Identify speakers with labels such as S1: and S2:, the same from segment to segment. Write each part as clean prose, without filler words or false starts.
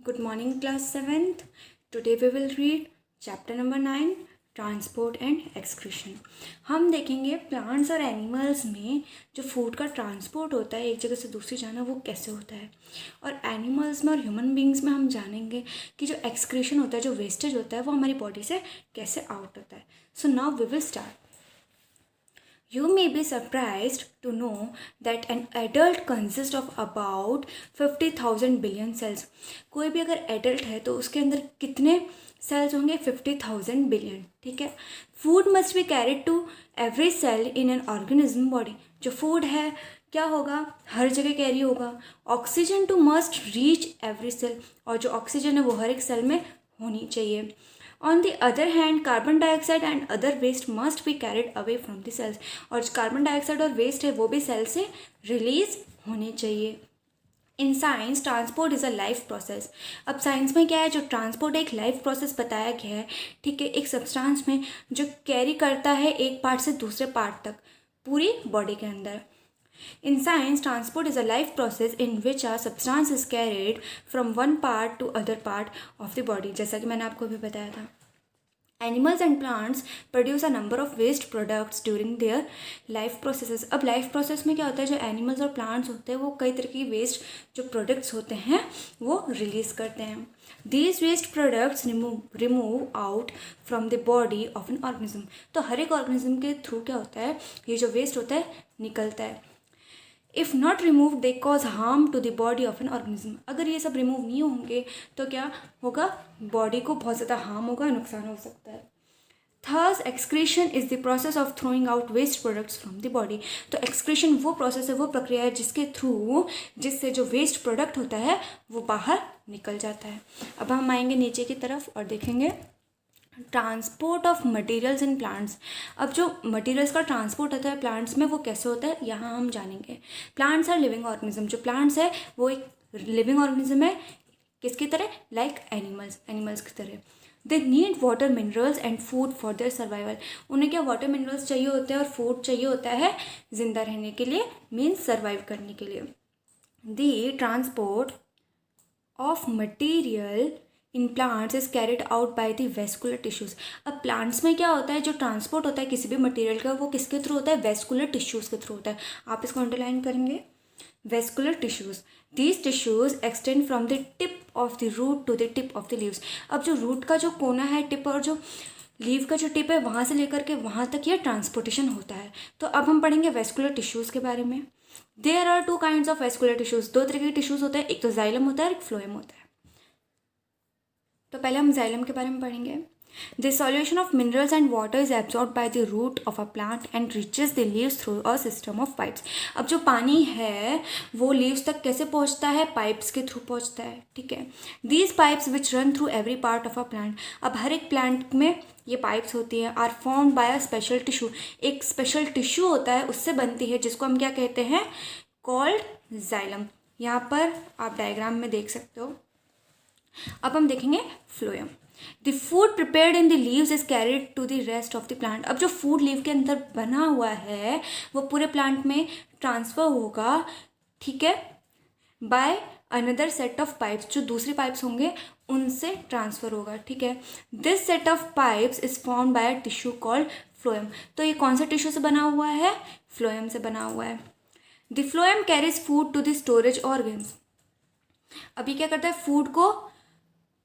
S1: Good morning, class 7th. Today we will read chapter number 9, transport and excretion. हम देखेंगे plants और animals में जो फूड का ट्रांसपोर्ट होता है एक जगह से दूसरी जाना, वो कैसे होता है। और एनिमल्स में और ह्यूमन बींग्स में हम जानेंगे कि जो एक्सक्रीशन होता है, जो वेस्टेज होता है, वो हमारी बॉडी से कैसे आउट होता है। So now we will start. You may be surprised to know that an adult consists of about 50,000 billion cells. कोई भी अगर एडल्ट है तो उसके अंदर कितने सेल्स होंगे? 50,000 बिलियन। ठीक है। Food must be carried to every cell in an organism body. जो फूड है क्या होगा? हर जगह कैरी होगा। Oxygen too must reach every cell, और जो ऑक्सीजन है वो हर एक सेल में होनी चाहिए। On the other hand, carbon dioxide and other waste must be carried away from the cells. और जो कार्बन डाइऑक्साइड और वेस्ट है वो भी सेल से रिलीज होने चाहिए। In science transport is a life process. अब साइंस में क्या है? जो ट्रांसपोर्ट एक लाइफ प्रोसेस बताया गया है। ठीक है। एक सब्सटेंस में जो कैरी करता है एक पार्ट से दूसरे पार्ट तक पूरी बॉडी के अंदर। In science, transport is a life process in which a substance is carried from one part to other part of the body. जैसा कि मैंने आपको अभी बताया था। Animals and plants produce a number of waste products during their life processes. अब life process में क्या होता है? जो animals और plants होते हैं वो कई तरह की waste जो products होते हैं वो release करते हैं। These waste products remove out from the body of an organism. तो हर एक organism के थ्रू क्या होता है? ये जो waste होता है निकलता है। If not remove they cause harm to the body of an organism. अगर ये सब रिमूव नहीं होंगे तो क्या होगा? बॉडी को बहुत ज़्यादा हार्म होगा, नुकसान हो सकता है। Thus excretion is the process of throwing out waste products from the body. तो एक्सक्रीशन वो प्रोसेस है, वो प्रक्रिया है जिसके थ्रू जिससे जो वेस्ट प्रोडक्ट होता है वो बाहर निकल जाता है। अब हम आएंगे नीचे की तरफ और देखेंगे transport of materials in plants. अब जो मटेरियल्स का ट्रांसपोर्ट होता है प्लांट्स में वो कैसे होता है यहाँ हम जानेंगे। Plants are living organism. जो प्लांट्स है वो एक लिविंग ऑर्गेनिज्म है। किसकी तरह? लाइक एनिमल्स की तरह। They need water, minerals and food for their survival. उन्हें क्या वाटर मिनरल्स चाहिए होते हैं और फूड चाहिए होता है जिंदा रहने के लिए, मीन्स सर्वाइव करने के लिए। The transport of material in plants is carried out by the vascular tissues. अब प्लांट्स में क्या होता है? जो ट्रांसपोर्ट होता है किसी भी मटेरियल का वो किसके थ्रू होता है? वेस्कुलर टिश्यूज के थ्रू होता है। आप इसको अंडरलाइन करेंगे, vascular tissues. These tissues extend from the tip of the root to the tip of the leaves. अब जो रूट का जो कोना है, टिप, और जो लीव का जो टिप है वहाँ से लेकर के वहाँ तक ये ट्रांसपोर्टेशन होता है। तो अब हम पढ़ेंगे वेस्कुलर टिश्यूज के बारे में। There are two kinds of vascular tissues. दो तरह के टिश्यूज होते हैं, एक तो जाइलम होता है और एक फ्लोएम होता है। तो पहले हम जाइलम के बारे में पढ़ेंगे। The solution of minerals and water is absorb by the root of a plant and reaches the leaves through a system of pipes. अब जो पानी है वो लीव्स तक कैसे पहुंचता है? पाइप्स के थ्रू पहुंचता है। ठीक है। These pipes which run through every part of a plant. अब हर एक प्लांट में ये पाइप्स होती हैं। Are formed by a special tissue. एक स्पेशल टिश्यू होता है, उससे बनती है, जिसको हम क्या कहते हैं? Called xylem. यहाँ पर आप डायग्राम में देख सकते हो। अब हम देखेंगे phloem. The food prepared in the leaves is carried to the rest of the plant. अब जो फूड लीव के अंदर बना हुआ है वो पूरे प्लांट में ट्रांसफर होगा। ठीक है। By another set of pipes, जो दूसरी पाइप्स होंगे उनसे ट्रांसफर होगा। ठीक है। This set of pipes is formed by a tissue called phloem. तो ये कौन सा टिश्यू से बना हुआ है? फ्लोएम से बना हुआ है। The phloem carries food to the storage organs. अभी क्या करता है? फूड को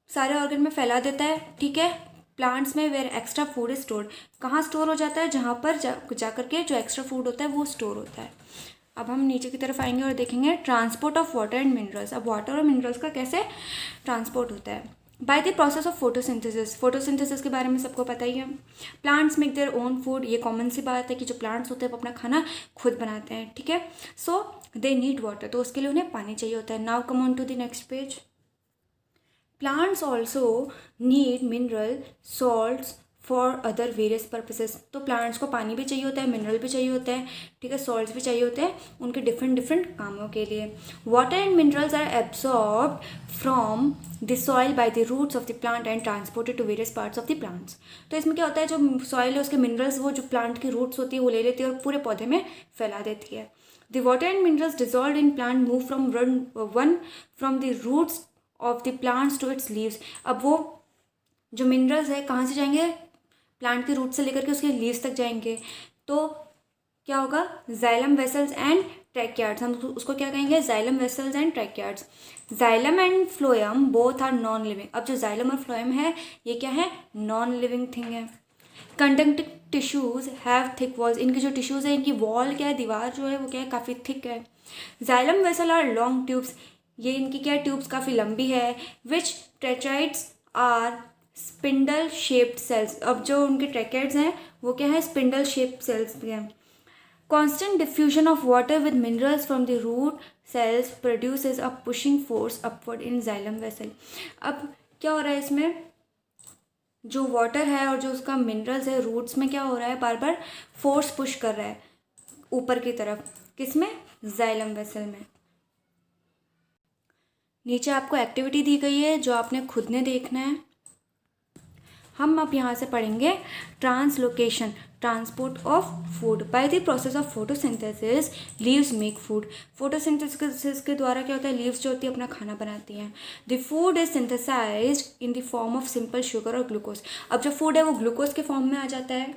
S1: सारे ऑर्गन में फैला देता है। ठीक है। प्लांट्स में where extra food is stored. कहाँ स्टोर हो जाता है? जहाँ पर जाकर के जो एक्स्ट्रा फूड होता है वो स्टोर होता है। अब हम नीचे की तरफ आएंगे और देखेंगे transport of water and minerals. अब वाटर और मिनरल्स का कैसे ट्रांसपोर्ट होता है? By the process of photosynthesis. Photosynthesis के बारे में सबको पता ही है। Plants make their own food. ये कॉमन सी बात है कि जो प्लांट्स होते हैं वो अपना खाना खुद बनाते हैं। ठीक है। सो दे नीड वाटर, तो उसके लिए उन्हें पानी चाहिए होता है। Now come on to the next page. Plants also need mineral salts for other various purposes. तो प्लांट्स को पानी भी चाहिए होता है, मिनरल भी चाहिए होता है। ठीक है। सॉल्ट्स भी चाहिए होते हैं उनके डिफरेंट कामों के लिए। Water and minerals are absorbed from the soil by the roots of the plant and transported to various parts of the plants. तो इसमें क्या होता है? जो सॉइल है उसके मिनरल्स वो जो प्लांट की रूट्स होती है वो ले लेती है और पूरे पौधे में फैला देती है। The water and minerals dissolve in plant move from one from the roots of the plants to its leaves. अब वो जो मिनरल्स है कहाँ से जाएंगे, प्लांट के रूट से लेकर के उसके लीव्स तक जाएंगे। तो क्या होगा, जाइलम वेसल्स एंड ट्रैकियार्ड्स, हम उसको क्या कहेंगे, xylem vessels and tracheids. Xylem and phloem both are non living. अब जो जाइलम और फ्लोएम है ये क्या है, नॉन लिविंग थिंग है। Conducting tissues have thick walls, इनकी जो टिश्यूज है इनकी वॉल क्या है, दीवार जो है वो क्या है, काफ़ी थिक है। Xylem vessel are long tubes, ये इनकी क्या है, ट्यूब्स काफ़ी लंबी है। Which tracheids are spindle shaped cells, अब जो उनके ट्रैकेट्स हैं वो क्या है, स्पिंडल शेप्ड सेल्स हैं। Constant diffusion of water with minerals from the root cells produces a pushing force upward in xylem vessel। अब क्या हो रहा है इसमें, जो वाटर है और जो उसका मिनरल्स है रूट्स में क्या हो रहा है, बार बार फोर्स पुश कर रहा है ऊपर की तरफ, किसमें, जाइलम वेसल में। नीचे आपको एक्टिविटी दी गई है जो आपने खुद ने देखना है। हम अब यहाँ से पढ़ेंगे translocation, transport of food. By the process of photosynthesis leaves make food. Photosynthesis के द्वारा क्या होता है, लीव्स जो होती है अपना खाना बनाती हैं। The food is synthesized in the form of simple sugar और ग्लूकोज। अब जो फूड है वो ग्लूकोज के फॉर्म में आ जाता है।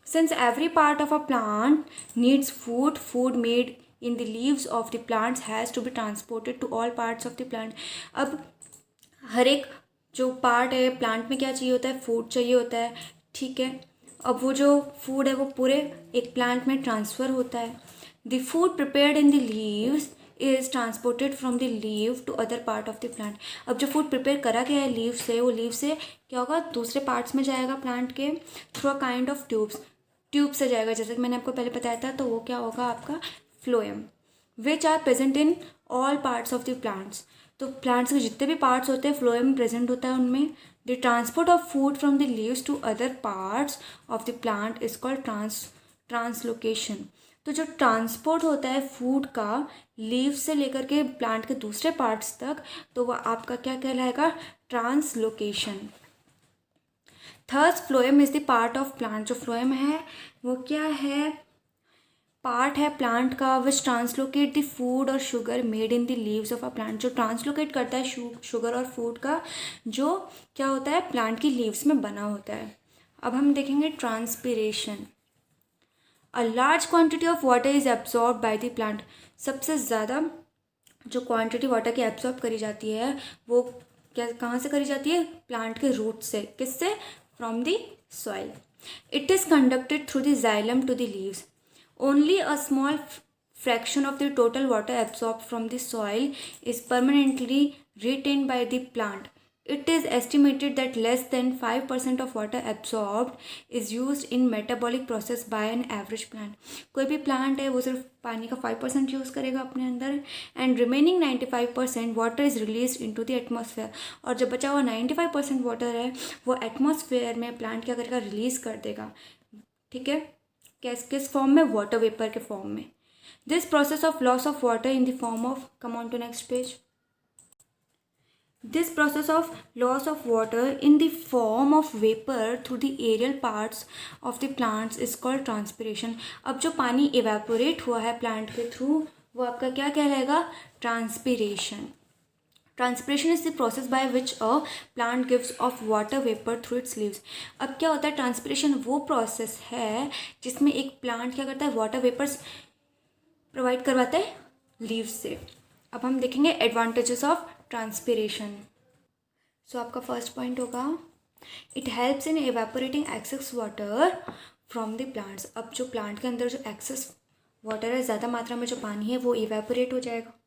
S1: Since every part of a plant needs food, food made in the leaves of the plants has to be transported to all parts of the plant। अब हर एक जो पार्ट है प्लांट में क्या चाहिए होता है, फूड चाहिए होता है, ठीक है। अब वो जो फूड है वो पूरे एक प्लांट में ट्रांसफ़र होता है। The food prepared in the leaves is transported from the leaf to other part of the plant. अब जो फूड प्रिपेयर करा गया है लीव से, वो लीव से क्या होगा, दूसरे पार्ट्स में जाएगा प्लांट के through a kind of tube से जाएगा, जैसे कि मैंने आपको पहले बताया था। तो वो क्या होगा आपका phloem, which are present in all parts of the plants. तो प्लांट्स के जितने भी पार्ट्स होते हैं फ्लोएम प्रेजेंट होता है उनमें। The transport of food from the leaves to other parts of the plant is called translocation. तो जो ट्रांसपोर्ट होता है फूड का लीव से लेकर के प्लांट के दूसरे पार्ट्स तक, तो वह आपका क्या कहलाएगा, translocation. Thus phloem is the part of plant, जो फ्लोएम है वो क्या है, पार्ट है प्लांट का विच ट्रांसलोकेट द फूड और sugar made in the leaves of a plant, जो ट्रांसलोकेट करता है शुगर और फूड का, जो क्या होता है प्लांट की लीव्स में बना होता है। अब हम देखेंगे transpiration. A large quantity of water is absorb by the plant. सबसे ज़्यादा जो क्वांटिटी वाटर की एब्जॉर्ब करी जाती है वो क्या, कहाँ से करी जाती है, प्लांट के रूट से, किससे, from the soil. It is conducted through the xylem to the leaves. Only a small fraction of the total water absorbed from the soil is permanently retained by the plant. It is estimated that less than 5% of water absorbed is used in metabolic process by an average plant। कोई भी plant है वो सिर्फ पानी का 5% use करेगा अपने अंदर, and remaining 95% water is release into the atmosphere. और जब बचा हुआ 95% वाटर है वो एटमॉस्फेयर में प्लांट क्या करेगा, रिलीज कर देगा, ठीक है। किस फॉर्म में, वाटर वेपर के फॉर्म में। This process of loss of water in the form of, come on to next page. This process of loss of water in the form of vapour through the aerial parts of the plants is called transpiration. अब जो पानी evaporate हुआ है plant के through वो आपका क्या कहलाएगा, transpiration. Transpiration is the process by which a plant gives off water vapour through it's leaves. अब क्या होता है, ट्रांसपीरेशन वो प्रोसेस है जिसमें एक प्लांट क्या करता है, वाटर वेपर्स प्रोवाइड करवाता है लीव्स से। अब हम देखेंगे एडवांटेजेस ऑफ ट्रांसपीरेशन। सो आपका फर्स्ट पॉइंट होगा, it helps in evaporating excess water from the plants. अब जो प्लांट के अंदर जो एक्सेस वाटर है, ज़्यादा मात्रा में जो पानी है वो इवेपोरेट हो जाएगा।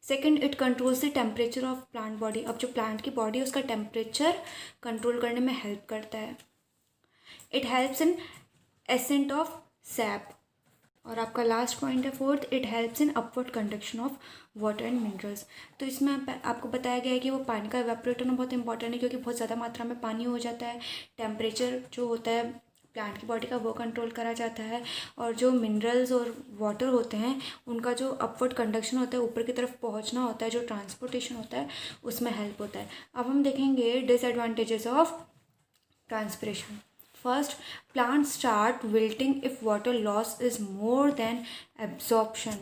S1: Second, it controls the temperature of plant body. अब जो प्लांट की बॉडी है उसका टेम्परेचर कंट्रोल करने में हेल्प करता है। It helps in ascent of SAP. और आपका लास्ट पॉइंट है fourth, it helps in upward conduction of water and minerals. तो इसमें आपको बताया गया है कि वो पानी का इवेपोरेट होना बहुत इंपॉर्टेंट है, क्योंकि बहुत ज़्यादा मात्रा में पानी हो जाता है, टेम्परेचर जो होता है प्लांट की बॉडी का वो कंट्रोल करा जाता है, और जो मिनरल्स और वाटर होते हैं उनका जो अपवर्ड कंडक्शन होता है, ऊपर की तरफ पहुंचना होता है, जो ट्रांसपोर्टेशन होता है उसमें हेल्प होता है। अब हम देखेंगे disadvantages of transpiration. First, plant start wilting if water loss is more than absorption.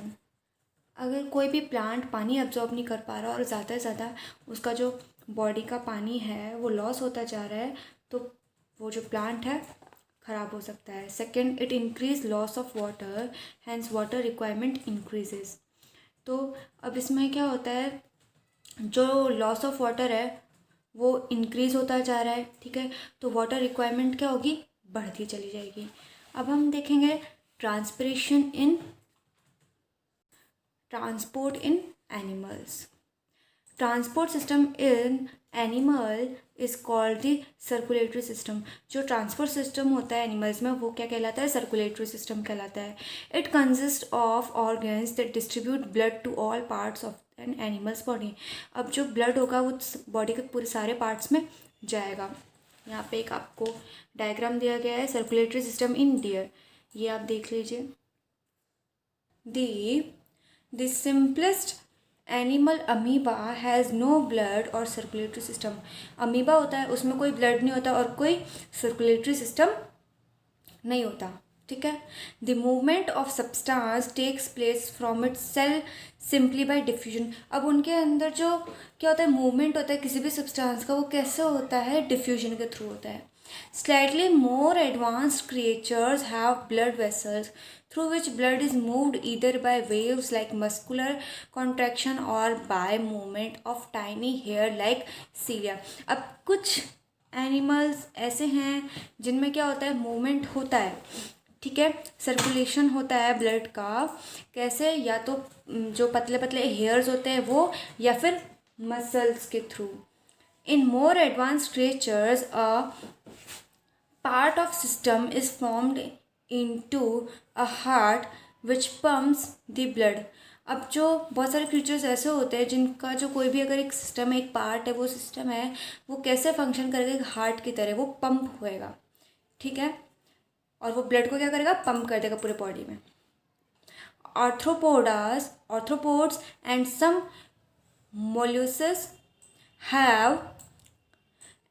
S1: अगर कोई भी प्लांट पानी अब्जॉर्ब नहीं कर पा रहा और ज़्यादा से ज़्यादा उसका जो बॉडी का पानी है वो लॉस होता जा रहा है, तो वो जो प्लांट है ख़राब हो सकता है। Second, it increase loss of water, hence water requirement increases. तो अब इसमें क्या होता है, जो लॉस ऑफ वाटर है वो इंक्रीज़ होता जा रहा है, ठीक है, तो वाटर रिक्वायरमेंट क्या होगी, बढ़ती चली जाएगी। अब हम देखेंगे transport in animals. Transport system in animal is called the circulatory system. जो ट्रांसपोर्ट सिस्टम होता है एनिमल्स में वो क्या कहलाता है, सर्कुलेटरी सिस्टम कहलाता है। It consist of organs that distribute blood to all parts of an animal's body. अब जो ब्लड होगा वो बॉडी के पूरे सारे पार्ट्स में जाएगा। यहाँ पे एक आपको डायग्राम दिया गया है, सर्कुलेटरी सिस्टम इन डियर, ये आप देख लीजिए। The simplest animal amoeba has no blood और सर्कुलेटरी सिस्टम। अमीबा होता है उसमें कोई ब्लड नहीं होता और कोई सर्कुलेटरी सिस्टम नहीं होता, ठीक है। The movement of substance takes place from its cell simply by diffusion. अब उनके अंदर जो क्या होता है, मूवमेंट होता है किसी भी सब्सटेंस का, वो कैसे होता है, डिफ्यूजन के थ्रू होता है। Slightly more advanced creatures have blood vessels through which blood is moved either by waves like muscular contraction or by movement of tiny hair like cilia। अब कुछ एनिमल्स ऐसे हैं जिनमें क्या होता है, मूवमेंट होता है, ठीक है, सर्कुलेशन होता है ब्लड का, कैसे, या तो जो पतले पतले हेयर्स होते हैं वो, या फिर मसल्स के through. In more advanced creatures part of system is formed into a heart which pumps the blood। अब जो बहुत सारे क्रीचर्स ऐसे होते हैं जिनका जो कोई भी अगर एक सिस्टम है, एक पार्ट है, वो सिस्टम है वो कैसे फंक्शन करेगा, एक हार्ट की तरह वो पंप होएगा, ठीक है, और वो ब्लड को क्या करेगा, पंप कर देगा पूरे बॉडी में। Arthropods and some molluscs have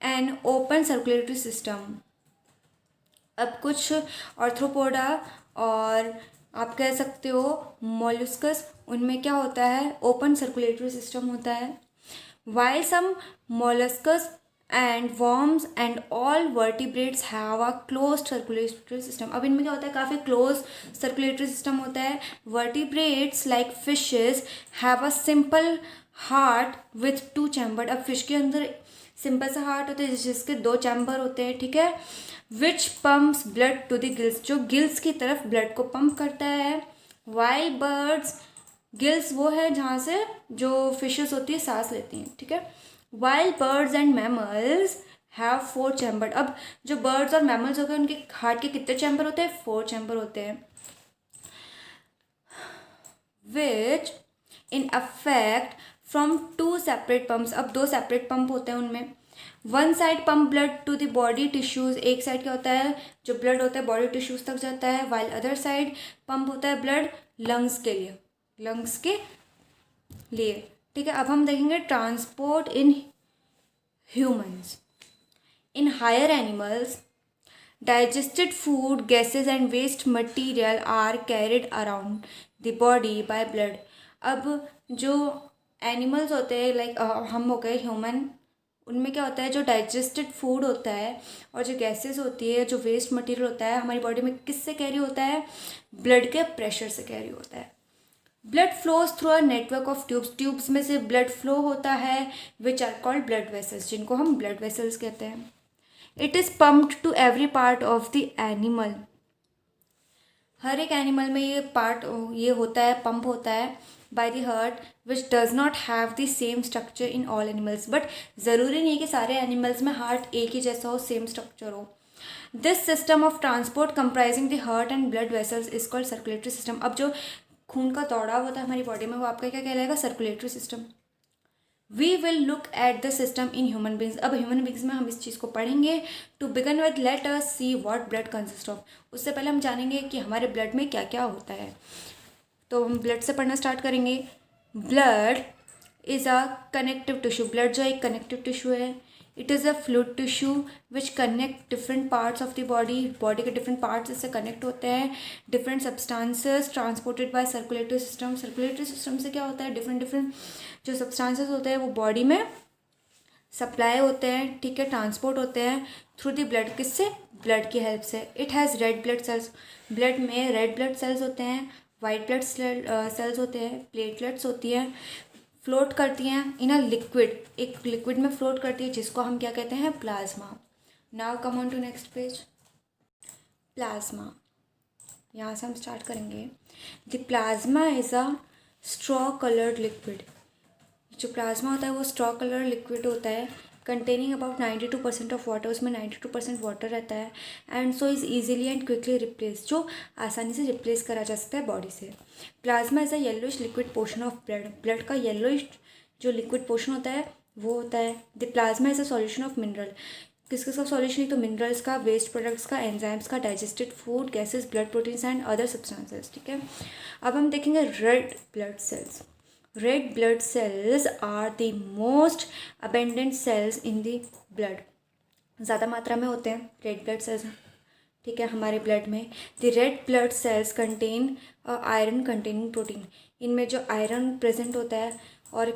S1: an open circulatory system. अब कुछ आर्थ्रोपोडा और आप कह सकते हो मोलस्कस, उनमें क्या होता है, ओपन सर्कुलेटरी सिस्टम होता है। While some molluscs and worms and all vertebrates have a closed circulatory system. अब इनमें क्या होता है, काफ़ी क्लोज सर्कुलेटरी सिस्टम होता है। Vertebrates like fishes have a simple heart with 2 chamber. अब फिश के अंदर सिंपल सा हार्ट होता है जिसके 2 चैम्बर होते हैं, ठीक है। Which pumps blood to the gills, जो गिल्स की तरफ ब्लड को पंप करता है। वाइल बर्ड्स, गिल्स वो है जहाँ से जो फिशेस होती है सांस लेती हैं, ठीक है। While birds and mammals have 4 chamber. अब जो बर्ड्स और मैमल्स हो गए उनके हार्ट के कितने चैम्बर होते हैं, 4 चैम्बर होते हैं। Which in affect from 2 separate pumps. अब 2 सेपरेट पंप होते हैं उनमें। One side pump blood to the body tissues, एक साइड क्या होता है, जो ब्लड होता है बॉडी टिश्यूज़ तक जाता है। वाइल अदर साइड पंप होता है ब्लड लंग्स के लिए, ठीक है। अब हम देखेंगे transport in humans. In higher animals digested food, gases and waste material are carried around the body by blood। अब जो एनिमल्स होते हैं लाइक हम हो गए ह्यूमन, उनमें क्या होता है, जो डाइजेस्टेड फूड होता है और जो गैसेस होती है, जो वेस्ट मटेरियल होता है हमारी बॉडी में किससे कैरी होता है, ब्लड के प्रेशर से कैरी होता है। Blood flows through a network of tubes में से ब्लड फ्लो होता है which are called blood vessels, जिनको हम ब्लड वेसल्स कहते हैं। It is pumped to every part of the animal. हर एक एनिमल में ये पार्ट ये होता है, पंप होता है by the heart which does not have the same structure in all animals. But ज़रूरी नहीं है कि सारे एनिमल्स में हार्ट एक ही जैसा हो, सेम स्ट्रक्चर हो। This system of transport comprising the heart and blood vessels is called circulatory system. अब जो खून का दौड़ाव होता है हमारी बॉडी में वो आपका क्या कहलाएगा, circulatory system. We will look at the system in human beings. अब ह्यूमन बींग्स में हम इस चीज़ को पढ़ेंगे। To begin with let us see what blood consist of. उससे पहले हम जानेंगे कि हमारे ब्लड में क्या क्या होता है। तो हम ब्लड से पढ़ना स्टार्ट करेंगे। Blood is a connective tissue. Blood जो एक कनेक्टिव टिश्यू है, it is a fluid tissue which connect different parts of the body, body के डिफरेंट पार्ट्स इससे कनेक्ट होते हैं. Different substances transported by circulatory system. Circulatory system से क्या होता है, डिफरेंट डिफरेंट जो सब्सटेंसेस होते हैं वो बॉडी में सप्लाई होते हैं, ठीक है, ट्रांसपोर्ट होते हैं थ्रू द ब्लड. किससे? ब्लड की हेल्प से. It has red blood sales. Blood में रेड ब्लड सेल्स होते हैं, वाइट ब्लड सेल्स होते हैं, प्लेटलेट्स होती हैं, फ्लोट करती हैं इन अ लिक्विड, एक लिक्विड में फ्लोट करती है जिसको हम क्या कहते हैं, plasma. Now come on to next page. Plasma, यहाँ से हम स्टार्ट करेंगे. The plasma is a straw coloured liquid. जो प्लाज्मा होता है वो स्ट्रॉ कलर लिक्विड होता है कंटेनिंग अबाउट 92% ऑफ वाटर. उसमें 92% वाटर रहता है. And so is easily and quickly replace, जो आसानी से रिप्लेस करा जा सकता है बॉडी से. Plasma is a yellowish liquid portion of blood. Blood का येलोइश जो लिक्विड पोर्शन होता है वो होता है. The plasma is a solution of mineral. किस किस का सॉल्यूशन है, तो मिनरल्स का, वेस्ट प्रोडक्ट्स का, एंजाइम्स का, digested food, gases, blood proteins and other substances. ठीक है, अब हम देखेंगे red blood sales. Red blood cells are the most abundant cells in the blood. ज़्यादा मात्रा में होते हैं रेड ब्लड सेल्स, ठीक है, हमारे ब्लड में. The red blood sales contain iron containing protein. इनमें जो आयरन प्रेजेंट होता है और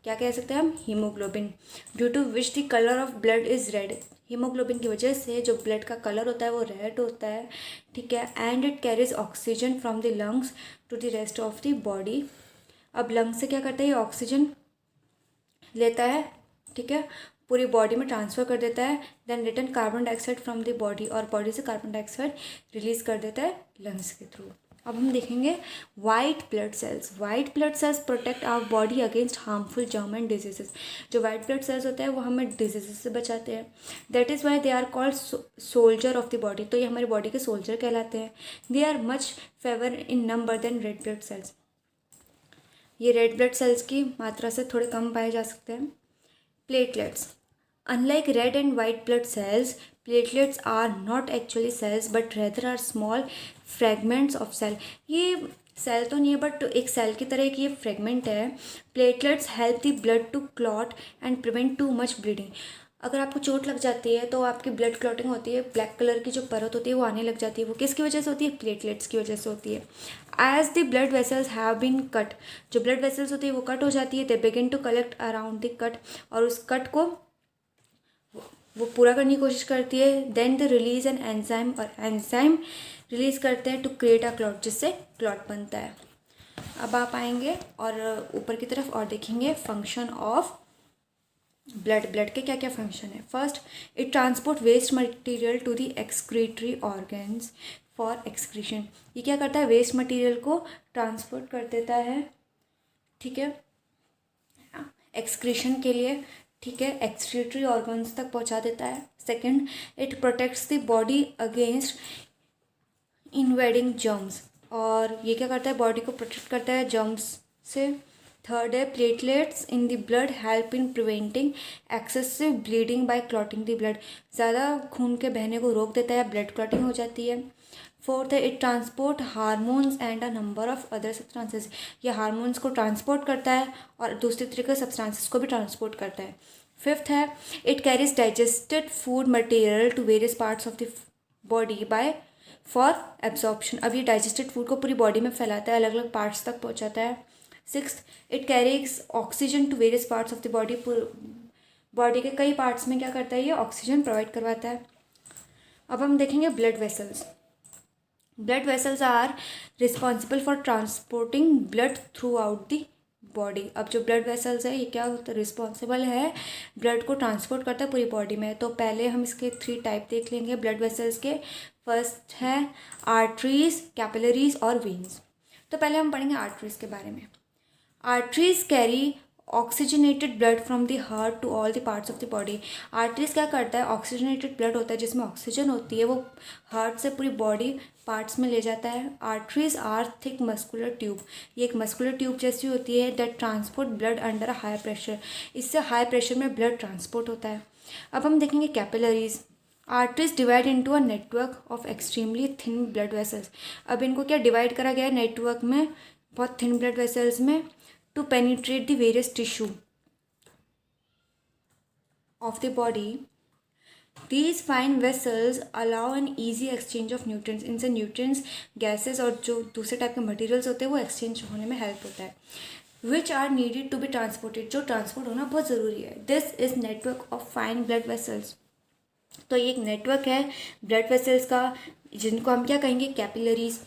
S1: क्या कह सकते हैं हम, haemoglobin. Due to which the colour of blood is red. Haemoglobin की वजह से जो ब्लड का कलर होता है वो रेड होता है, ठीक है. And it carries oxygen from the lungs to the rest of the body. अब लंग्स से क्या करता है, ये ऑक्सीजन लेता है, ठीक है, पूरी बॉडी में ट्रांसफ़र कर देता है. Then return carbon dioxide from the body, और बॉडी से कार्बन डाइऑक्साइड रिलीज कर देता है लंग्स के थ्रू. अब हम देखेंगे white blood cells. White blood cells protect our body against harmful germ and diseases. जो वाइट ब्लड सेल्स होते हैं वो हमें डिजीजेस से बचाते हैं. That is why they are called soldier of the body. तो ये हमारी बॉडी के सोल्जर कहलाते हैं. दे are much fewer in number than red blood cells. ये रेड ब्लड सेल्स की मात्रा से थोड़े कम पाए जा सकते हैं. Platelets. Unlike red and white blood cells, platelets are not actually cells but rather are small fragments of cell. ये सेल तो नहीं है बट एक सेल की तरह एक ये फ्रेगमेंट है. Platelets help the blood to clot and prevent too much bleeding. अगर आपको चोट लग जाती है तो आपकी ब्लड क्लॉटिंग होती है, ब्लैक कलर की जो परत होती है वो आने लग जाती है. वो किसकी वजह से होती है, प्लेटलेट्स की वजह से होती है. As the blood vessels have been cut, जो ब्लड वेसल्स होती है वो कट हो जाती है. They begin to collect around the cut, और उस कट को वो पूरा करने की कोशिश करती है. Then the release an enzyme, और एंजाइम रिलीज करते हैं टू क्रिएट अ क्लॉट, जिससे क्लॉट बनता है. अब आप आएंगे और ऊपर की तरफ और देखेंगे फंक्शन ऑफ ब्लड. ब्लड के क्या क्या फंक्शन है. First, it transport waste material to the excretory organs for excretion. ये क्या करता है, वेस्ट मटेरियल को ट्रांसपोर्ट कर देता है, ठीक है, एक्सक्रीशन के लिए, ठीक है, एक्सक्रीटरी ऑर्गन्स तक पहुंचा देता है. Second, it protects the body against invading germs. और ये क्या करता है, बॉडी को प्रोटेक्ट करता है जर्म्स से. थर्ड है, platelets in the blood help in preventing excessive bleeding by clotting the blood. ज़्यादा खून के बहने को रोक देता है, ब्लड क्लॉटिंग हो जाती है. फोर्थ है, it transport hormones and a number of other substances. ये हार्मोन्स को ट्रांसपोर्ट करता है और दूसरे तरीके के सब्सटेंसेस को भी ट्रांसपोर्ट करता है. फिफ्थ है, it carries digested food material to various parts of the body by for absorption. अब ये डाइजेस्टेड फूड को पूरी बॉडी में फैलाता है, अलग अलग पार्ट्स तक पहुँचाता है. Sixth, it carries oxygen to various parts of the body. Body के कई पार्ट्स में क्या करता है, ये ऑक्सीजन प्रोवाइड करवाता है. अब हम देखेंगे blood vessels. Blood vessels are responsible for transporting blood throughout the body. अब जो ब्लड वेसल्स है ये क्या रिस्पॉन्सिबल है, ब्लड को ट्रांसपोर्ट करता है पूरी बॉडी में. तो पहले हम इसके 3 टाइप देख लेंगे ब्लड वेसल्स के. फर्स्ट है आर्टरीज, कैपिलरीज और वेन्स. तो पहले हम पढ़ेंगे आर्टरीज के बारे में. Arteries carry oxygenated blood from the heart to all the parts of the body. Arteries क्या करता है, ऑक्सीजनेटेड ब्लड होता है जिसमें ऑक्सीजन होती है, वो हार्ट से पूरी बॉडी पार्ट्स में ले जाता है. Arteries are thick muscular tube. ये एक मस्कुलर ट्यूब जैसी होती है that transport blood under a high pressure. इससे हाई प्रेशर में ब्लड ट्रांसपोर्ट होता है. अब हम देखेंगे capillaries. Arteries divide into a network of extremely thin blood vessels. अब इनको क्या डिवाइड करा गया है, नेटवर्क में, बहुत थिन ब्लड वेसल्स में, to penetrate the various tissue. of the body. These fine vessels allow an easy exchange of nutrients. इनसे nutrients, gases और जो दूसरे टाइप के materials होते हैं वो exchange होने में help होता है. Which are needed to be transported, जो transport होना बहुत ज़रूरी है. This is network of fine blood vessels. तो ये एक नेटवर्क है ब्लड वेसल्स का, जिनको हम क्या कहेंगे, capillaries.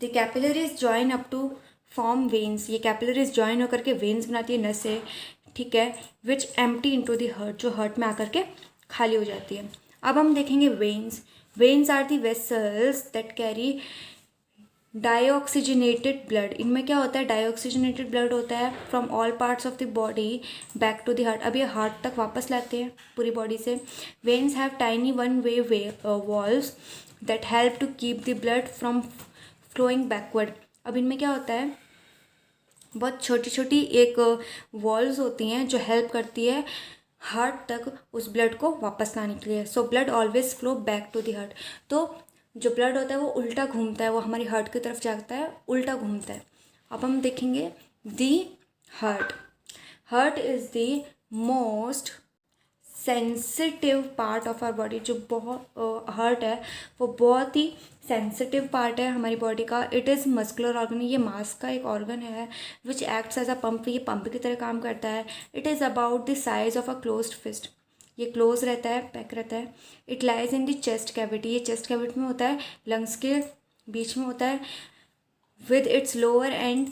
S1: The capillaries join up to form veins. ये कैपिलरीज जॉइन होकर के वेन्स बनाती है, नस है, ठीक है. Which empty into the heart, जो हार्ट में आकर के खाली हो जाती है. अब हम देखेंगे veins. Veins are the vessels that carry deoxygenated blood. इनमें क्या होता है, डाईऑक्सीजनेटेड ब्लड होता है from all parts of the body back to the heart. अब ये हार्ट तक वापस लाते हैं पूरी बॉडी से. Veins have tiny one way valves that help to keep the blood from flowing backward. अब इनमें क्या होता है, बहुत छोटी छोटी एक वॉल्व्स होती हैं जो हेल्प करती है हार्ट तक उस ब्लड को वापस लाने के लिए. So blood always flow back to the heart. तो जो ब्लड होता है वो उल्टा घूमता है, वो हमारी हार्ट की तरफ जाता है, उल्टा घूमता है. अब हम देखेंगे the heart. Heart is the most sensitive part of our body. जो बहुत हार्ट है वो बहुत ही सेंसिटिव पार्ट है हमारी बॉडी का. It is muscular organ. ये मांस का एक ऑर्गन है which acts as a pump. ये पंप की तरह काम करता है. It is about the size of a closed fist. ये क्लोज रहता है, पैक रहता है. It lies in the chest cavity. ये चेस्ट कैविटी में होता है, लंग्स के बीच में होता है. With its lower end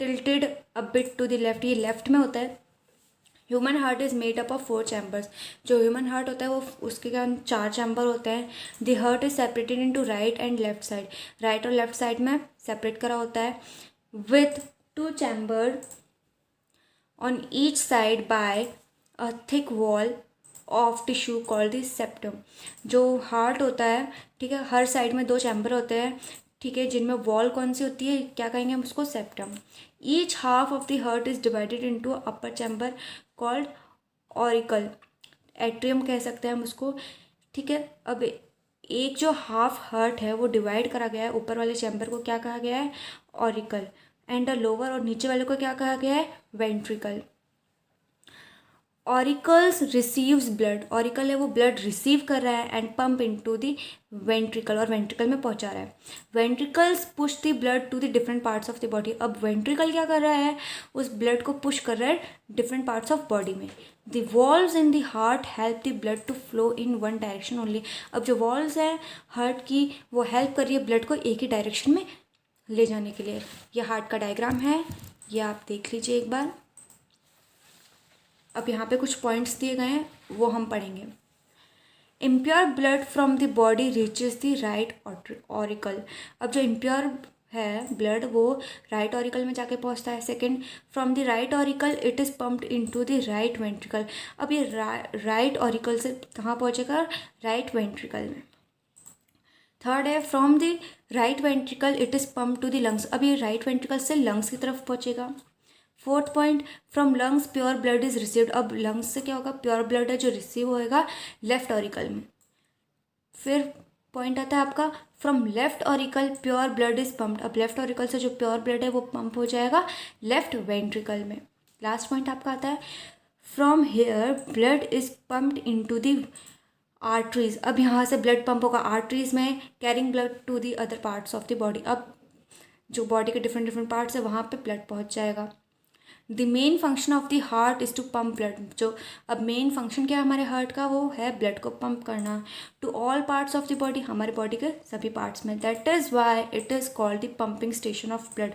S1: tilted a bit to the left. ये लेफ्ट में होता है. Human heart is made up of 4 chambers. जो ह्यूमन हार्ट होता है वो उसके क्या 4 चैम्बर होते हैं. The heart is separated into right and left side. Right और लेफ्ट साइड में सेपरेट करा होता है. With 2 chamber on each side by a thick wall of tissue called the septum. जो हार्ट होता है, ठीक है, हर साइड में 2 चैम्बर होते हैं, ठीक है, जिनमें वॉल कौन सी होती है, क्या कहेंगे हम उसको, septum. Each half of the heart is divided into upper chamber called auricle. Atrium कह सकते हैं हम उसको, ठीक है. अब एक जो हाफ हार्ट है वो डिवाइड करा गया है, ऊपर वाले चैम्बर को क्या कहा गया है, ऑरिकल. एंड द लोअर और नीचे वाले को क्या कहा गया है, ventricle. Auricles receives blood. Auricle है वो ब्लड रिसीव कर रहा है and pump into the ventricle, और वेंट्रिकल में पहुंचा रहा है. Ventricles push the blood to the different parts of the body. अब वेंट्रिकल क्या कर रहा है, उस ब्लड को पुश कर रहा है डिफरेंट पार्ट्स ऑफ बॉडी में. The valves in the heart help the blood to flow in one direction only. अब जो वॉल्व्स हैं हार्ट की वो हेल्प कर रही है ब्लड को एक ही डायरेक्शन में ले जाने के लिए. ये हार्ट का डायग्राम है, ये आप देख लीजिए एक बार. अब यहाँ पे कुछ पॉइंट्स दिए गए हैं वो हम पढ़ेंगे. Impure blood from the body reaches the right auricle. अब जो इम्प्योर है ब्लड वो राइट ऑरिकल में जाके पहुँचता है. Second, from the right auricle it is pumped into the right ventricle. अब ये राइट ऑरिकल से कहाँ पहुँचेगा, राइट वेंट्रिकल में. थर्ड है, from the right ventricle it is pumped to the lungs. अब ये राइट वेंट्रिकल से लंग्स की तरफ पहुँचेगा. Fourth point, from lungs pure blood is received. अब लंग्स से क्या होगा, प्योर ब्लड है जो रिसीव होएगा लेफ्ट ऑरिकल में. फिर पॉइंट आता है आपका, from left auricle pure blood is pumped. अब लेफ्ट ऑरिकल से जो प्योर ब्लड है वो पंप हो जाएगा लेफ्ट वेंट्रिकल में. लास्ट पॉइंट आपका आता है, from here blood is pumped into the arteries. अब यहाँ से ब्लड पंप होगा आर्टरीज में, carrying blood to the other parts of the body. अब जो बॉडी के डिफरेंट पार्ट्स है वहाँ पे ब्लड पहुँच जाएगा. The main function of the heart is to pump blood. जो अब मेन फंक्शन क्या है हमारे हार्ट का, वो है ब्लड को पंप करना to all parts of the body, हमारे बॉडी के सभी पार्ट्स में. That is why it is called the pumping station of blood.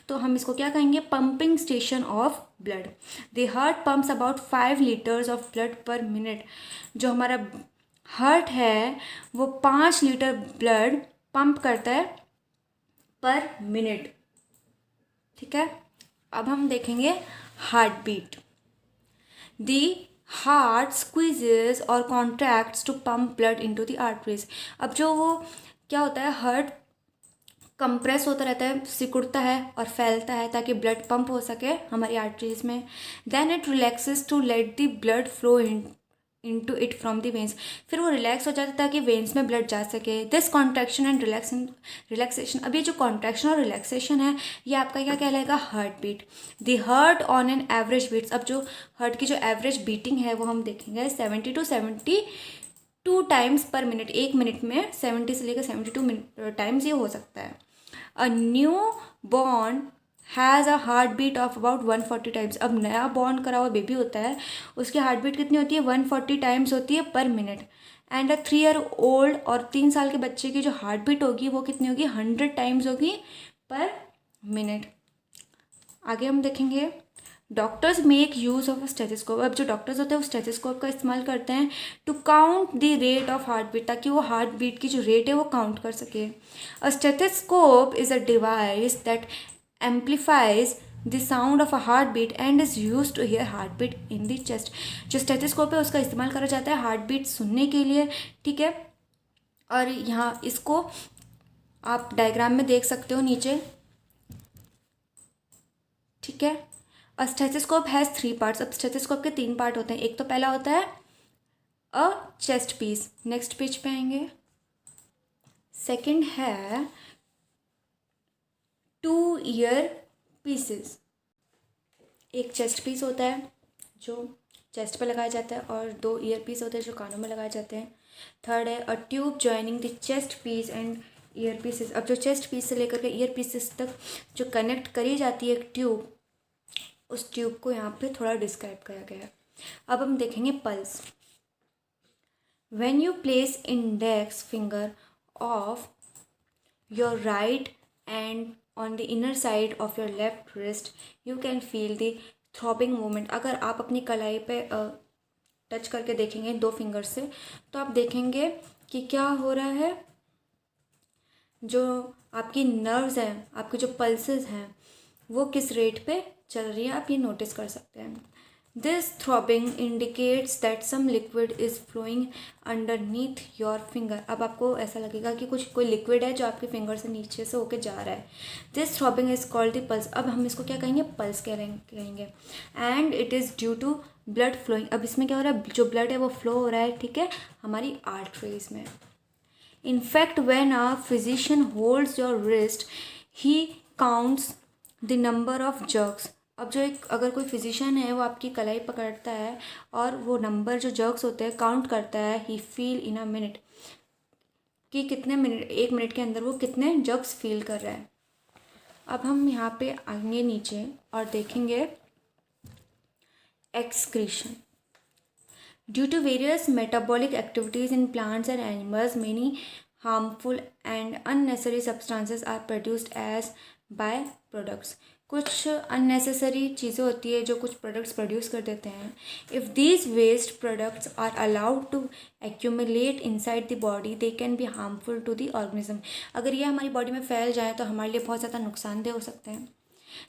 S1: तो हम इसको क्या कहेंगे, pumping station of blood. The heart pumps about 5 litres of blood per minute. जो हमारा हार्ट है वो 5 लीटर ब्लड पंप करता है पर मिनट, ठीक है. अब हम देखेंगे heartbeat. The heart squeezes और contracts to pump blood into the arteries. अब जो वो क्या होता है, हार्ट कंप्रेस होता रहता है, सिकुड़ता है और फैलता है ताकि ब्लड पंप हो सके हमारी आर्टरीज में. Then it relaxes to let the blood flow in into it from the veins, फिर वो रिलैक्स हो जाता है ताकि वेन्स में ब्लड जा सके। दिस कॉन्ट्रैक्शन एंड रिलैक्सेशन, अब ये जो कॉन्ट्रैक्शन और रिलैक्सेशन है ये आपका क्या कहलाएगा, heart beat. The heart on an average beats, अब जो हार्ट की जो एवरेज बीटिंग है वो हम देखेंगे 70 to 72 टाइम्स पर मिनट, एक मिनट में 70 से लेकर 72 टाइम्स ये हो सकता है। A new born has a heart beat of about 140 times, अब नया बॉर्न करा हुआ बेबी होता है उसकी हार्ट बीट कितनी होती है, 140 टाइम्स होती है पर minute. And a 3 year old, और 3 साल के बच्चे की जो हार्ट बीट होगी वो कितनी होगी, 100 टाइम्स होगी पर मिनट। आगे हम देखेंगे doctors make use of stethoscope, अब जो डॉक्टर्स होते हैं वो स्टेथोस्कोप का इस्तेमाल करते हैं to count the rate of heart beat, ताकि वो हार्ट बीट की जो रेट है वो काउंट कर सके। A stethoscope is a device that amplifies the sound of a heartbeat and is used to hear heartbeat in the chest। जो stethoscope है उसका इस्तेमाल करा जाता है हार्ट बीट सुनने के लिए, ठीक है। और यहाँ इसको आप डायग्राम में देख सकते हो नीचे, ठीक है। अ स्टेथोस्कोप हैज़ 3 पार्ट्स, अब स्टेथोस्कोप के 3 पार्ट होते हैं। एक तो पहला होता है अ चेस्ट पीस, नेक्स्ट पेज पे आएंगे। सेकंड है 2 ईयर पीसेस, एक चेस्ट पीस होता है जो चेस्ट पे लगाया जाता है और 2 ईयर पीस होते हैं जो कानों में लगाए जाते हैं। थर्ड है a tube joining the chest piece and ear pieces, अब जो चेस्ट पीस से लेकर के ईयर पीसेस तक जो कनेक्ट करी जाती है एक ट्यूब, उस ट्यूब को यहाँ पे थोड़ा डिस्क्राइब करा गया है। अब हम देखेंगे pulse. When you place index finger of your right and on the inner side of your left wrist you can feel the throbbing movement। अगर आप अपनी कलाई पे टच करके देखेंगे 2 फिंगर से तो आप देखेंगे कि क्या हो रहा है, जो आपकी नर्व्स हैं, आपकी जो पल्सेस हैं वो किस रेट पे चल रही है, आप ये नोटिस कर सकते हैं। This throbbing indicates that some liquid is flowing underneath your finger, अब आपको ऐसा लगेगा कि कोई लिक्विड है जो आपके फिंगर से नीचे से होके जा रहा है। This throbbing is called the pulse, अब हम इसको क्या कहेंगे, पल्स कहेंगे। And it is due to blood flowing, अब इसमें क्या हो रहा है, जो ब्लड है वो फ्लो हो रहा है, ठीक है, हमारी आर्टरीज में। In fact, when a physician holds your wrist, he counts the number of jerks। अब जो एक अगर कोई फिजिशियन है वो आपकी कलाई पकड़ता है और वो नंबर जो जर्क्स होते हैं काउंट करता है, ही फील इन अ मिनट, कि कितने मिनट, 1 मिनट के अंदर वो कितने जर्क्स फील कर रहा है। अब हम यहाँ पे आएंगे नीचे और देखेंगे excretion. Due to various metabolic activities in plants and animals, many harmful and unnecessary substances are produced as by-products। कुछ unnecessary चीज़ें होती है जो कुछ products produce कर देते हैं। If these waste products are allowed to accumulate inside the body, they can be harmful to the organism। अगर ये हमारी बॉडी में फैल जाए तो हमारे लिए बहुत ज़्यादा नुकसानदेह हो सकते हैं।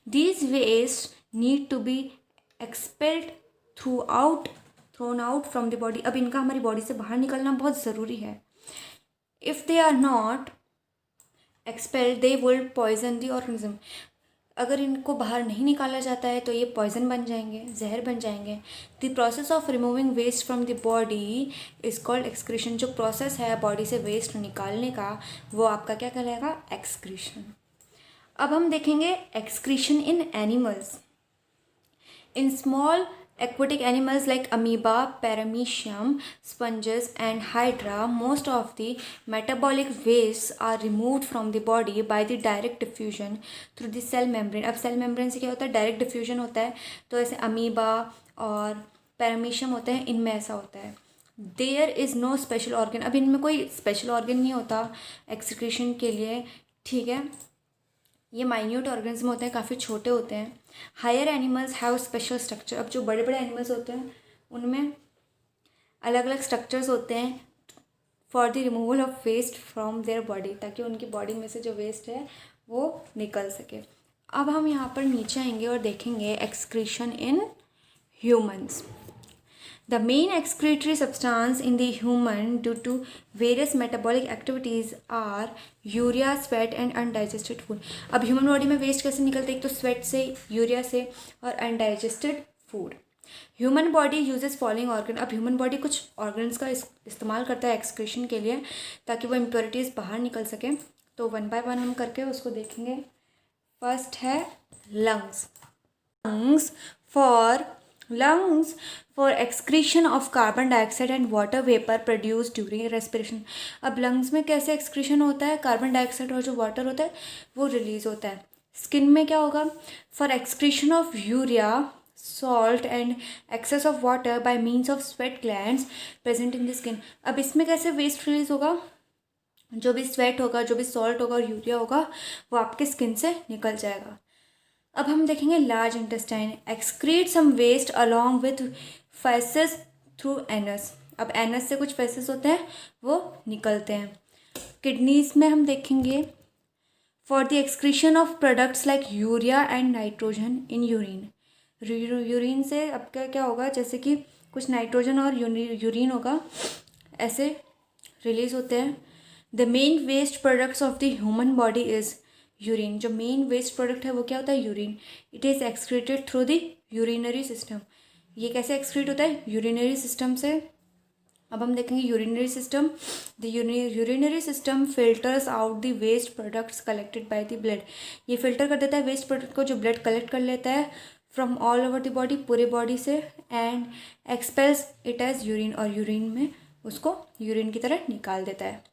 S1: These waste need to be expelled thrown out from the body, अब इनका हमारी बॉडी से बाहर निकलना बहुत ज़रूरी है। If they are not expelled they will poison the organism, अगर इनको बाहर नहीं निकाला जाता है तो ये पॉइजन बन जाएंगे, जहर बन जाएंगे। The process of removing waste from the body is called excretion, जो प्रोसेस है बॉडी से वेस्ट निकालने का वो आपका क्या कहलाएगा, एक्सक्रीशन। अब हम देखेंगे excretion in animals. In small aquatic animals like amoeba, paramecium, sponges and hydra, most of the metabolic wastes are removed from the body by the direct diffusion through the cell membrane। अब cell membrane से क्या होता है, direct diffusion होता है, तो ऐसे amoeba और पैरामीशियम होते हैं, इनमें ऐसा होता है। There is no special organ, अब इनमें कोई स्पेशल ऑर्गन नहीं होता एक्सक्रीशन के लिए, ठीक है, ये माइन्यूट ऑर्गेनिज्म होते हैं, काफ़ी छोटे होते हैं। Higher animals have special structure, अब जो बड़े बड़े एनिमल्स होते हैं उनमें अलग अलग स्ट्रक्चर्स होते हैं for the removal of waste from their body, ताकि उनकी बॉडी में से जो वेस्ट है वो निकल सके। अब हम यहाँ पर नीचे आएंगे और देखेंगे excretion in humans. The main excretory substance in the human due to various metabolic activities are urea, sweat and undigested food। अब ह्यूमन बॉडी में वेस्ट कैसे निकलते हैं, एक तो स्वेट से, यूरिया से और undigested food. Human body uses following organ. अब ह्यूमन बॉडी कुछ ऑर्गन्स का इस्तेमाल करता है एक्सक्रीशन के लिए ताकि वो इम्प्योरिटीज़ बाहर निकल सकें। तो वन बाय वन हम करके उसको देखेंगे। फर्स्ट है lungs. Lungs for excretion of carbon dioxide and water vapour produce during respiration. अब लंग्स में कैसे एक्सक्रीशन होता है, कार्बन डाइऑक्साइड और जो वाटर होता है वो रिलीज होता है। स्किन में क्या होगा, for excretion of urea salt and excess of water by means of sweat glands present in the skin. अब इसमें कैसे वेस्ट रिलीज होगा, जो भी स्वेट होगा, जो भी सॉल्ट होगा और यूरिया होगा वो आपके स्किन से निकल जाएगा। अब हम देखेंगे large intestine excrete some waste along with faeces through anus. अब एनस से कुछ फैसेस होते हैं वो निकलते हैं। किडनीज में हम देखेंगे for the excretion of products like urea and nitrogen in urine. Urine से अब क्या होगा, जैसे कि कुछ नाइट्रोजन और यूरिन होगा, ऐसे रिलीज होते हैं। The main waste products of the human body is urine. जो मेन वेस्ट प्रोडक्ट है वो क्या होता है, urine. It is excreted through the urinary system. ये कैसे एक्सक्रीट होता है, यूरिनरी सिस्टम से। अब हम देखेंगे urinary system. The urinary system filters out the waste products collected by the blood. ये फिल्टर कर देता है वेस्ट प्रोडक्ट को जो ब्लड कलेक्ट कर लेता है from all over the body, पूरे बॉडी से, and expels it as urine, और यूरिन में उसको यूरिन की तरह निकाल देता है।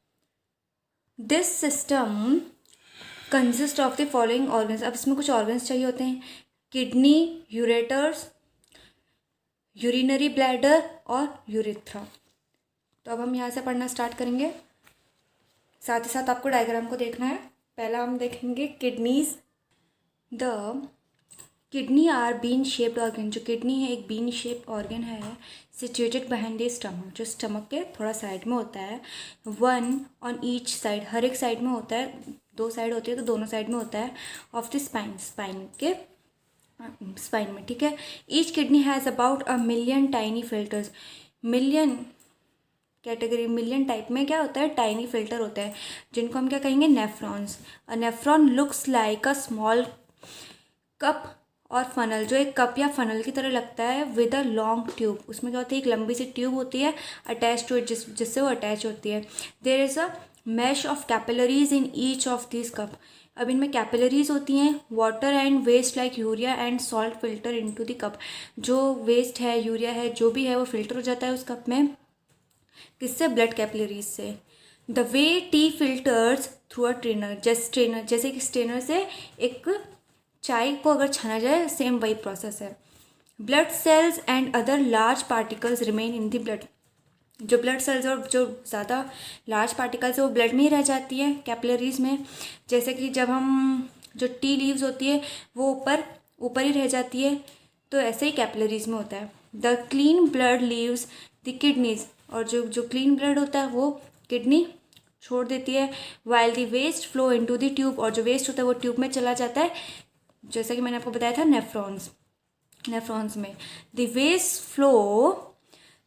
S1: This system consist of the following organs. अब इसमें कुछ ऑर्गन्स चाहिए होते हैं, किडनी, यूरेटर्स, यूरिनरी ब्लैडर और यूरिथ्रा। तो अब हम यहाँ से पढ़ना स्टार्ट करेंगे, साथ ही साथ आपको डायग्राम को देखना है। पहला हम देखेंगे kidneys. The kidney are bean shaped organ. जो किडनी है एक बीन शेप्ड ऑर्गन है, सिचुएटेड बिहाइंड द स्टमक, जो स्टमक के थोड़ा साइड में होता है। वन ऑन ईच साइड, हर एक साइड में होता है, दो साइड होती है तो दोनों साइड में होता है, ऑफ द स्पाइन, स्पाइन में, ठीक है। Each kidney has about 1,000,000 tiny filters. Million category, million type में क्या होता है, टाइनी फिल्टर होता है, जिनको हम क्या कहेंगे, nephrons. A nephron looks like a small cup और फनल, जो एक कप या फनल की तरह लगता है, विद अ लॉन्ग ट्यूब। उसमें क्या होती है, एक लंबी सी ट्यूब होती है अटैच टू इट, जिससे वो अटैच होती है। There is a mesh of capillaries in each of this cup. अब इनमें कैपिलरीज होती हैं। Water and waste like urea and salt filter into the cup. जो वेस्ट है, यूरिया है, जो भी है वो फिल्टर हो जाता है उस कप में, किससे, ब्लड कैपिलरीज से। The way T filters through a trainer, जैसे कि स्ट्रेनर से एक चाय को अगर छाना जाए, सेम वही प्रोसेस है। Blood cells and other large particles remain in the blood. जो ब्लड सेल्स और जो ज़्यादा लार्ज पार्टिकल्स है वो ब्लड में ही रह जाती है, कैपिलरीज में। जैसे कि जब हम, जो टी लीव्स होती है वो ऊपर ही रह जाती है, तो ऐसे ही कैपिलरीज में होता है। The clean blood leaves the kidneys, और जो क्लीन ब्लड होता है वो किडनी छोड़ देती है। While the waste flow into the tube, और जो वेस्ट होता है वो ट्यूब में चला जाता है, जैसा कि मैंने आपको बताया था नेफ्रॉन्स में। The waste flow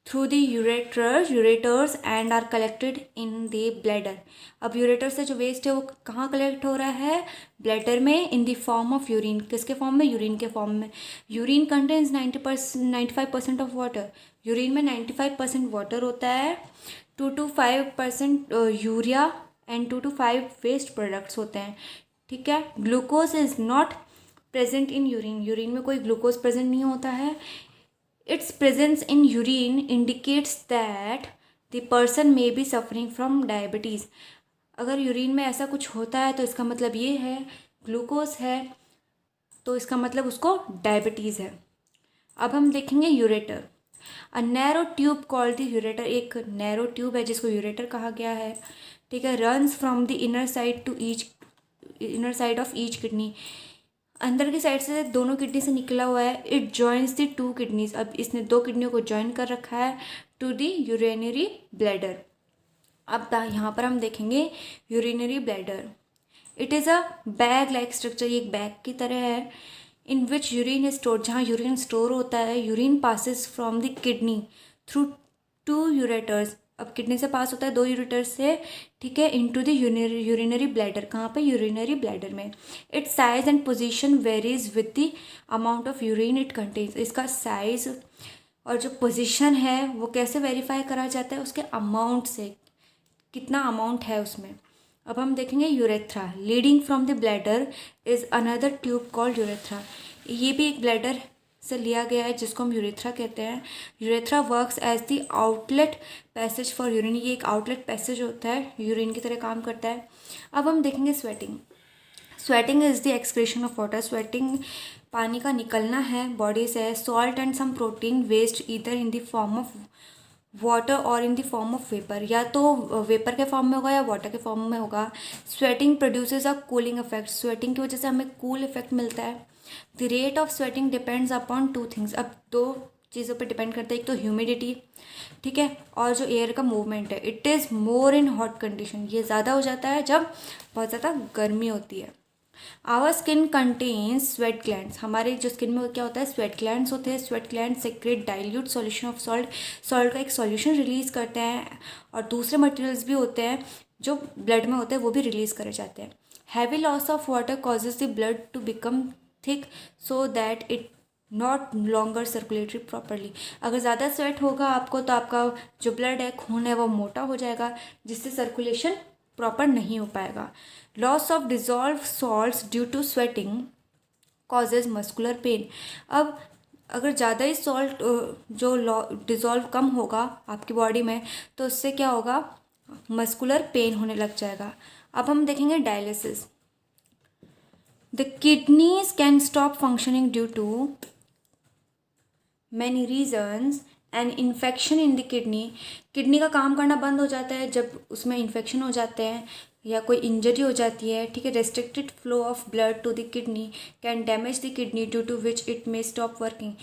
S1: through the ureters and are collected in the bladder. अब यूरेटर से जो वेस्ट है वो कहाँ कलेक्ट हो रहा है, ब्लैडर में, in the form of urine. किसके फॉर्म में, यूरिन के फॉर्म में। Urine contains 95% of water. Urine में 95% वाटर होता है। 2 to 5% urea and 2 to 5 waste products होते हैं, ठीक है। Glucose is not present in urine. Urine में कोई ग्लूकोज प्रेजेंट नहीं होता है। Its presence in urine indicates that the person may be suffering from diabetes. अगर यूरिन में ऐसा कुछ होता है तो इसका मतलब ये है, ग्लूकोज है तो इसका मतलब उसको डायबिटीज़ है। अब हम देखेंगे ureter. A narrow tube called the ureter. एक नैरो ट्यूब है जिसको यूरेटर कहा गया है, ठीक है। Runs from the inner side of each kidney. अंदर की साइड से दोनों किडनी से निकला हुआ है। It joins the 2 kidneys. अब इसने 2 किडनियों को ज्वाइन कर रखा है टू द यूरिनरी ब्लैडर। अब यहाँ पर हम देखेंगे urinary bladder. It is a bag like structure. ये एक बैग की तरह है। इन विच यूरिन इज स्टोर, जहाँ यूरिन स्टोर होता है। Urine passes from the kidney through 2 ureters. अब किडनी से पास होता है 2 यूरेटर से, ठीक है, इनटू द यूरिनरी ब्लैडर। कहाँ पे? यूरिनरी ब्लैडर में। It's size and position varies with the amount of urine it contains. इसका साइज और जो पोजीशन है वो कैसे वेरीफाई करा जाता है? उसके अमाउंट से, कितना अमाउंट है उसमें। अब हम देखेंगे urethra. Leading from the bladder is another tube called urethra. ये भी एक ब्लैडर से लिया गया है जिसको हम यूरेथ्रा कहते हैं। Urethra works as the outlet passage for urine. ये एक आउटलेट पैसेज होता है, यूरिन की तरह काम करता है। अब हम देखेंगे sweating. Sweating is the excretion of water. Sweating पानी का निकलना है बॉडी से। Salt and some protein waste either in the form of water और in the form of vapour. या तो वेपर के फॉर्म में होगा या वाटर के फॉर्म में होगा। Sweating produces a cooling effect. Sweating की वजह से हमें कूल इफेक्ट मिलता है। The rate of sweating depends upon 2 things. अब 2 चीज़ों पर डिपेंड करता है, एक तो ह्यूमिडिटी, ठीक है, और जो एयर का मूवमेंट है। It is more in hot condition. ये ज़्यादा हो जाता है जब बहुत ज़्यादा गर्मी होती है। Our skin contains sweat glands. हमारे जो स्किन में क्या होता है? स्वेट ग्लैंड्स होते हैं। Sweat gland secrete dilute solution of salt. Salt का एक सॉल्यूशन रिलीज करते हैं, और दूसरे मटेरियल्स भी होते हैं जो ब्लड में होते हैं, वो भी रिलीज करे जाते हैं। Heavy loss of water causes the blood to become thick so that it not longer circulatory properly. अगर ज़्यादा स्वेट होगा आपको तो आपका जो ब्लड है, खून है, वो मोटा हो जाएगा, जिससे सर्कुलेशन प्रॉपर नहीं हो पाएगा। Loss of dissolve salts due to sweating causes muscular pain. अब अगर ज़्यादा ही सॉल्ट जो डिजॉल्व कम होगा आपकी बॉडी में, तो उससे क्या होगा? मस्कुलर पेन होने लग जाएगा। अब हम देखेंगे dialysis. The kidneys can stop functioning due to many reasons. An infection in the kidney. Kidney का काम करना बंद हो जाता है जब उसमें इन्फेक्शन हो जाते हैं या कोई इंजरी हो जाती है, ठीक है। Restricted flow of blood to the kidney can damage the kidney due to which it may stop working.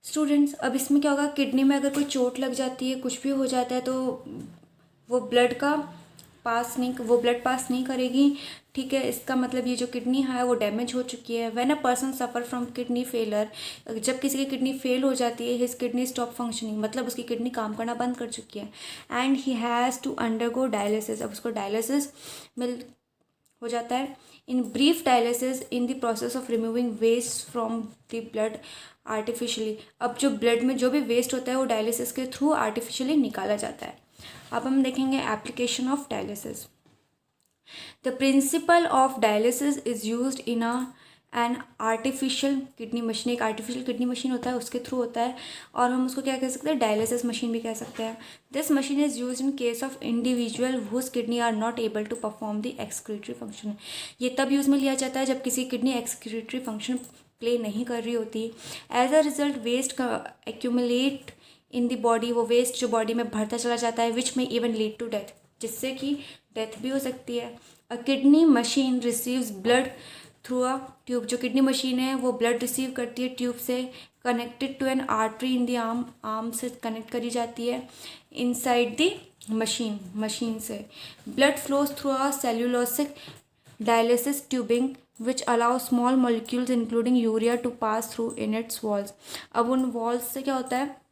S1: Students, अब इसमें क्या होगा? किडनी में अगर कोई चोट लग जाती है, कुछ भी हो जाता है, तो वो ब्लड पास नहीं करेगी, ठीक है। इसका मतलब ये जो किडनी है वो डैमेज हो चुकी है। When a person suffer from kidney failure, जब किसी की किडनी फेल हो जाती है, हिज किडनी स्टॉप फंक्शनिंग, मतलब उसकी किडनी काम करना बंद कर चुकी है। And he has to undergo dialysis. अब उसको डायलिसिस मिल हो जाता है। In brief dialysis in the process of removing waste from the blood artificially. अब जो ब्लड में जो भी वेस्ट होता है वो डायलिसिस के थ्रू आर्टिफिशियली निकाला जाता है। अब हम देखेंगे application of dialysis. The principle of dialysis is used in an artificial kidney machine. एक आर्टिफिशियल किडनी मशीन होता है, उसके थ्रू होता है, और हम उसको क्या कह सकते हैं? डायलिसिस मशीन भी कह सकते हैं। This machine is use in case of individual whose kidney are not able to perform the excretory function. ये तब यूज़ में लिया जाता है जब किसी किडनी एक्सक्रीटरी फंक्शन प्ले नहीं कर रही होती। As a result waste accumulate in the body. वो वेस्ट जो बॉडी में भरता चला जाता है, विच में इवन लीड टू डेथ, जिससे कि डेथ भी हो सकती है। A kidney machine receives blood through a tube. जो किडनी मशीन है वो ब्लड रिसीव करती है ट्यूब से, connected to an artery in the arm से कनेक्ट करी जाती है इनसाइड द मशीन से। Blood flows through a cellulosic dialysis tubing which allow small molecules including urea to pass through in its walls. अब उन walls से क्या होता है?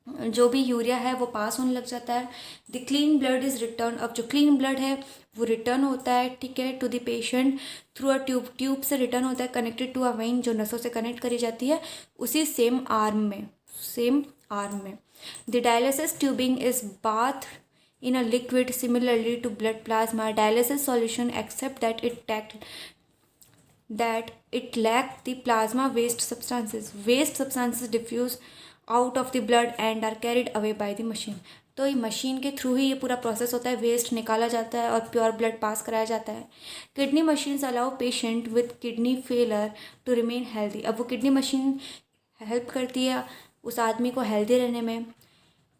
S1: जो भी यूरिया है वो पास होने लग जाता है। The clean blood is return. अब जो क्लीन ब्लड है वो रिटर्न होता है, ठीक है, to the patient through a tube से रिटर्न होता है, कनेक्टेड टू अ वेन, जो नसों से कनेक्ट करी जाती है उसी सेम आर्म में। The dialysis tubing is bath in a liquid similarly to blood plasma. Dialysis solution except that it lack the plasma waste substances. Waste substances diffuse out of the blood and are carried away by the machine. तो ये machine के through ही ये पूरा process होता है, waste निकाला जाता है और प्योर ब्लड पास कराया जाता है। Kidney machines allow patient with kidney failure to remain healthy. अब वो किडनी मशीन हेल्प करती है उस आदमी को हेल्दी रहने में।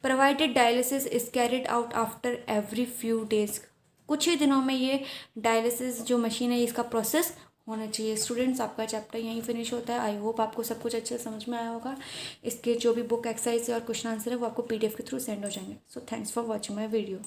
S1: Provided dialysis is carried out after every few days. कुछ ही दिनों में ये डायलिसिस जो मशीन है इसका प्रोसेस होना चाहिए। स्टूडेंट्स, आपका चैप्टर यहीं फिनिश होता है। आई होप आपको सब कुछ अच्छे से समझ में आया होगा। इसके जो भी बुक एक्सरसाइज और क्वेश्चन आंसर है वो आपको PDF के थ्रू सेंड हो जाएंगे। So thanks for watching my video.